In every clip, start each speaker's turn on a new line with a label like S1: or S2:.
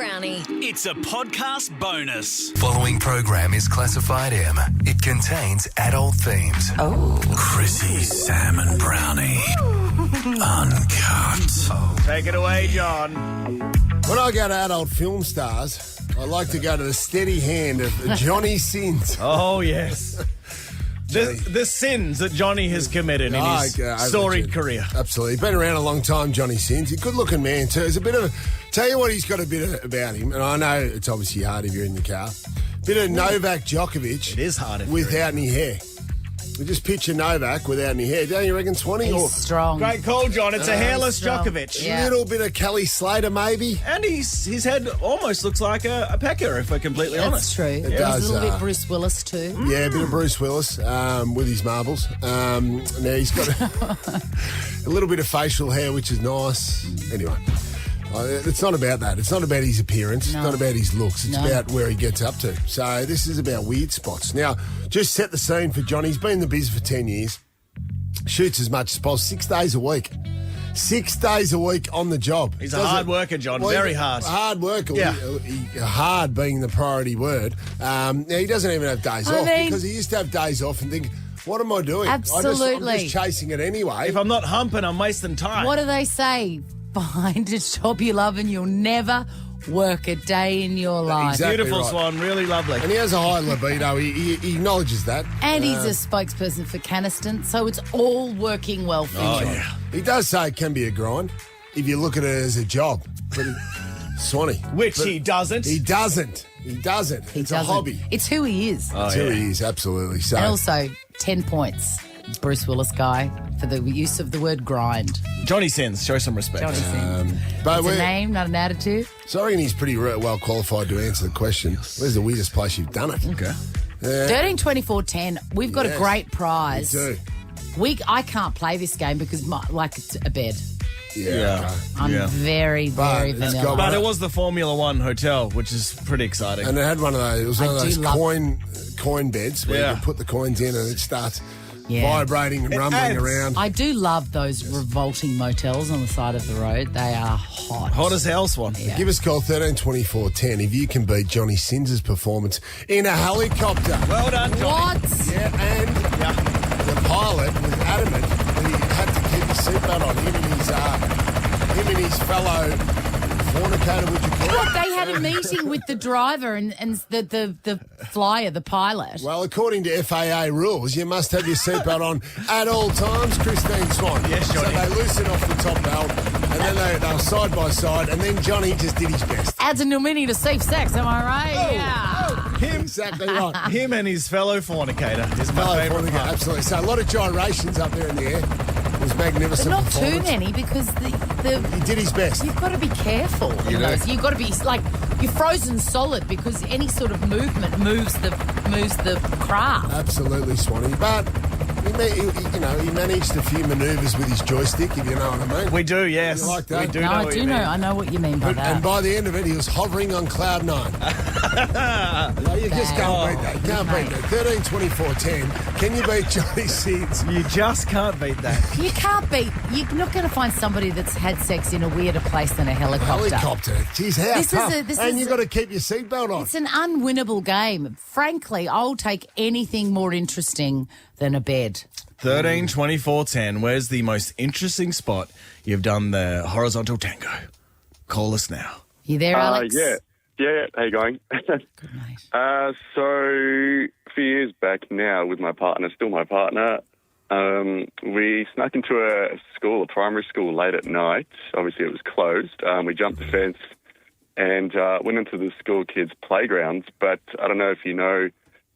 S1: Brownie.
S2: It's a podcast bonus.
S3: Following program is classified M. It contains adult themes.
S1: Oh.
S2: Chrissy, Sam and Brownie. Uncut.
S4: Take it away, John.
S5: When I go to adult film stars, I like to go to the steady hand of Johnny Sins.
S4: Oh, yes. The sins that Johnny has committed in his storied career.
S5: Absolutely. Been around a long time, Johnny Sins. He's a good-looking man, too. There's a bit of... Tell you what he's got a bit about him, and I know it's obviously hard if you're in the car. Bit of Novak Djokovic.
S4: It is hard if
S5: without any hair. We just picture Novak without any hair. Don't you reckon, Swanee?
S6: He's strong.
S4: Great call, John. It's a hairless Djokovic.
S6: Yeah.
S5: A little bit of Kelly Slater, maybe.
S4: And his head almost looks like a pecker, if we're completely
S6: That's
S4: honest.
S6: true.
S5: It
S6: He's
S5: does,
S6: a little bit Bruce Willis too.
S5: Yeah, a bit of Bruce Willis with his marbles. Now he's got a little bit of facial hair, which is nice. Anyway, it's not about that. It's not about his appearance.
S6: No.
S5: It's not about his looks. It's
S6: No.
S5: about where he gets up to. So this is about weird spots. Now, just set the scene for Johnny. He's been in the biz for 10 years. Shoots as much as possible, 6 days a week. 6 days a week on the job.
S4: He's a hard worker, John. Very hard.
S5: Hard worker.
S4: Yeah.
S5: Hard being the priority word. Now, he doesn't even have days off because he used to have days off and think, what am I doing? I'm
S6: Absolutely.
S5: just chasing it anyway.
S4: If I'm not humping, I'm wasting time.
S6: What do they say? Find a job you love and you'll never work a day in your life.
S5: Exactly
S4: Beautiful,
S5: right.
S4: Swan. Really lovely.
S5: And he has a high libido. He acknowledges that.
S6: And he's a spokesperson for Caniston, so it's all working well for you.
S5: He does say it can be a grind if you look at it as a job. But Swanee.
S4: Which
S5: But
S4: he doesn't.
S5: He doesn't. It's a hobby.
S6: It's who he is.
S5: It's who he is, absolutely. So,
S6: And also, 10 points, Bruce Willis guy, for the use of the word grind.
S4: Johnny Sins. Show some respect.
S6: Johnny Sins.
S5: but
S6: It's a name, not an attitude.
S5: sorry, and he's pretty well qualified to answer the question. Where's the weirdest place you've done it?
S4: Okay.
S6: 13, 24, 10. We've got
S5: Yes,
S6: a great prize.
S5: We do.
S6: I can't play this game because, it's a bed.
S5: Yeah. Okay.
S6: I'm very,
S5: But
S6: very
S5: it's
S6: vanilla.
S5: got
S4: But it was the Formula One hotel, which is pretty exciting.
S5: And it had one of those. It was one
S6: I
S5: of
S6: do
S5: those
S6: love-
S5: coin beds where
S4: Yeah.
S5: you can put the coins in and it starts
S6: Yeah.
S5: vibrating and rumbling
S4: adds-
S5: around.
S6: I do love those revolting motels on the side of the road. They are hot.
S4: Hot as hell, Swan.
S5: Give us a call 13 24 10 if you can beat Johnny Sins' performance in a helicopter.
S4: Well done, Johnny.
S6: What?
S5: Yeah, and the pilot was adamant that he had to keep his seatbelt on. Him and his fellow fornicator, would you call
S6: What,
S5: it?
S6: they had a meeting with the driver and the flyer, the pilot.
S5: Well, according to FAA rules, you must have your seatbelt on at all times, Christine Swan.
S4: Yes, Johnny.
S5: So they loosen off the top belt, and then they were side by side, and then Johnny just did his best.
S6: Adds a new meaning to safe sex, am I right? Yeah.
S4: Him,
S5: Exactly right.
S4: him and his fellow fornicator is my
S5: Fellow
S4: favourite
S5: fornicator,
S4: part.
S5: absolutely. So a lot of gyrations up there in the air. It was magnificent.
S6: But not too
S5: performance.
S6: many because
S5: He did his best.
S6: you've got to be careful in
S5: do.
S6: those. You've got to be you're frozen solid because any sort of movement moves the craft.
S5: Absolutely, Swanee. But he managed a few manoeuvres with his joystick, if you know what I mean.
S4: We do, yes.
S5: You like that?
S4: We do
S6: No,
S4: know
S6: I
S4: what
S6: do
S4: you
S6: know.
S4: mean.
S6: I know what you mean by that.
S5: And by the end of it, he was hovering on cloud 9. No, you just can't beat that. You can't beat that. 13 24 10. Can you beat Johnny Sins?
S4: You just can't beat that.
S6: You can't beat. You're not going to find somebody that's had sex in a weirder place than a helicopter.
S5: Helicopter. Jeez, how
S6: This is
S5: tough.
S6: a- this
S5: and
S6: is
S5: you've
S6: a-
S5: got to keep your seatbelt on.
S6: It's an unwinnable game. Frankly, I'll take anything more interesting than a bed.
S4: 13, 24, 10. Where's the most interesting spot you've done the horizontal tango? Call us now.
S6: You there, Alex?
S7: Yeah. How you going?
S6: Good, mate.
S7: So a few years back now with my partner, still my partner, we snuck into a primary school late at night. Obviously it was closed. We jumped the fence and went into the school kids' playgrounds. But I don't know if you know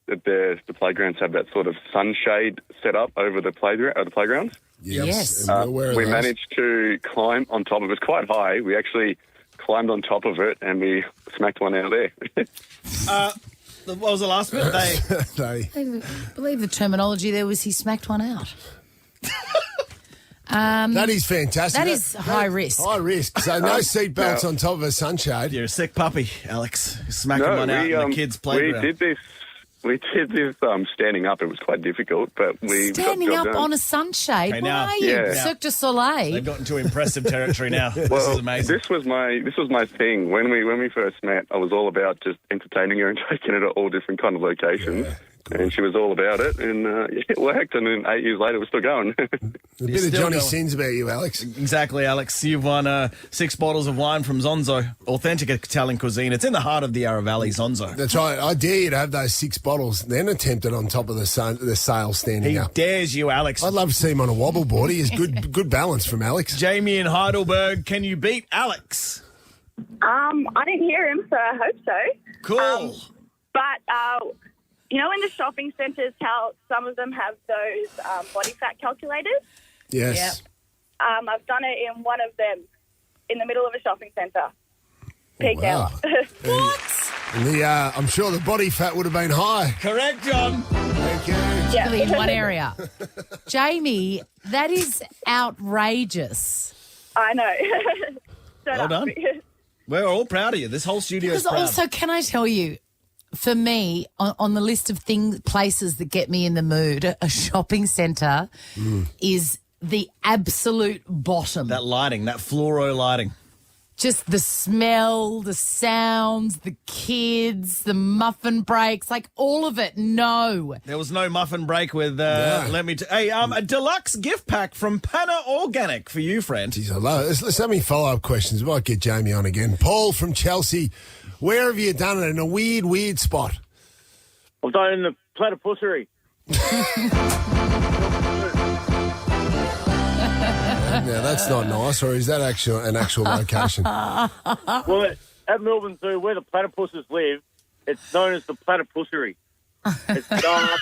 S7: that the playgrounds have that sort of sunshade set up over the playgrounds.
S6: Yes.
S5: and we're aware of
S7: We
S5: those.
S7: managed to climb on top of it. It was quite high. We actually climbed on top of it and we smacked one out there.
S4: What was the last bit?
S5: They-
S6: I believe the terminology there was he smacked one out.
S5: that is fantastic.
S6: That is high risk.
S5: High risk. So no seatbelts on top of a sunshade.
S4: You're a sick puppy, Alex. You're smacking one out in the kids'
S7: we
S4: playground.
S7: did this We did this standing up. It was quite difficult, but we got the
S6: Standing
S7: job
S6: up
S7: done.
S6: on a sunshade.
S4: Okay,
S6: What
S4: now-
S6: are you?
S7: Yeah.
S6: Cirque du Soleil?
S4: They've got into impressive territory now. This
S7: Well,
S4: is amazing.
S7: this was my thing. When we first met, I was all about just entertaining her and taking her to all different kind of locations. And she was all about it, and it worked. And then 8 years later, we're still going.
S5: A bit of
S4: still
S5: Johnny
S4: going.
S5: Sins about you, Alex.
S4: Exactly, Alex. You've won 6 bottles of wine from Zonzo, authentic Italian cuisine. It's in the heart of the Yarra Valley, Zonzo.
S5: That's right. I dare you to have those 6 bottles, then attempt it on top of the sail standing
S4: He
S5: up.
S4: dares you, Alex.
S5: I'd love to see him on a wobble board. He has good balance from Alex.
S4: Jamie in Heidelberg, can you beat Alex?
S1: I didn't hear him, so I hope so.
S4: Cool.
S1: But, you know, in the shopping centres, how some of them have those body fat calculators?
S5: Yes.
S1: I've done it in one of them in the middle of a shopping centre. Peak
S5: wow.
S1: hour.
S6: What?
S5: And I'm sure the body fat would have been high.
S4: Correct, John.
S5: Thank you.
S1: Yeah.
S6: Really in one area. Jamie, that is outrageous.
S1: I know. Shut
S4: Well
S1: up.
S4: done. We're all proud of you. This whole studio is
S6: Because
S4: proud.
S6: also, can I tell you, for me, on the list of places that get me in the mood, a shopping centre is the absolute bottom.
S4: That lighting, that fluoro lighting.
S6: Just the smell, the sounds, the kids, the muffin breaks, like all of it. No.
S4: There was no muffin break with, a deluxe gift pack from Panna Organic for you, friend.
S5: Jeez, I love it. Let's have me follow-up questions. We might get Jamie on again. Paul from Chelsea, where have you done it? In a weird spot?
S8: I've done it in the platypussery.
S5: Now, that's not nice, or is that an actual location?
S8: Well, at Melbourne Zoo, where the platypuses live, it's known as the platypussery. It's dark,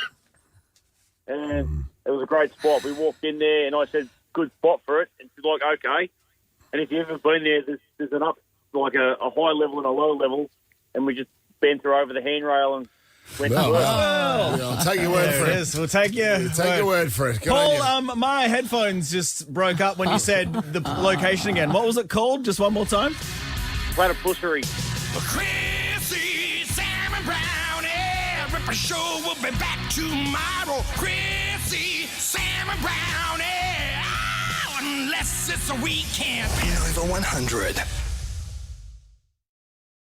S8: and it was a great spot. We walked in there, and I said, good spot for it. And she's like, okay. And if you've ever been there, there's an a high level and a low level, and we just bent her over the handrail and went to work.
S5: Yeah, I'll take your word
S4: There
S5: for
S4: it
S5: it.
S4: is. We'll take you.
S5: Take your word for it. Good on you.
S4: Paul, my headphones just broke up when you said the location again. What was it called? Just one more time.
S8: Platypussery.
S2: Chrissy, Sam and Brownie. Ripper Show will be back tomorrow. Chrissy, Sam and Brownie. Oh, unless it's a weekend.
S3: Over 100.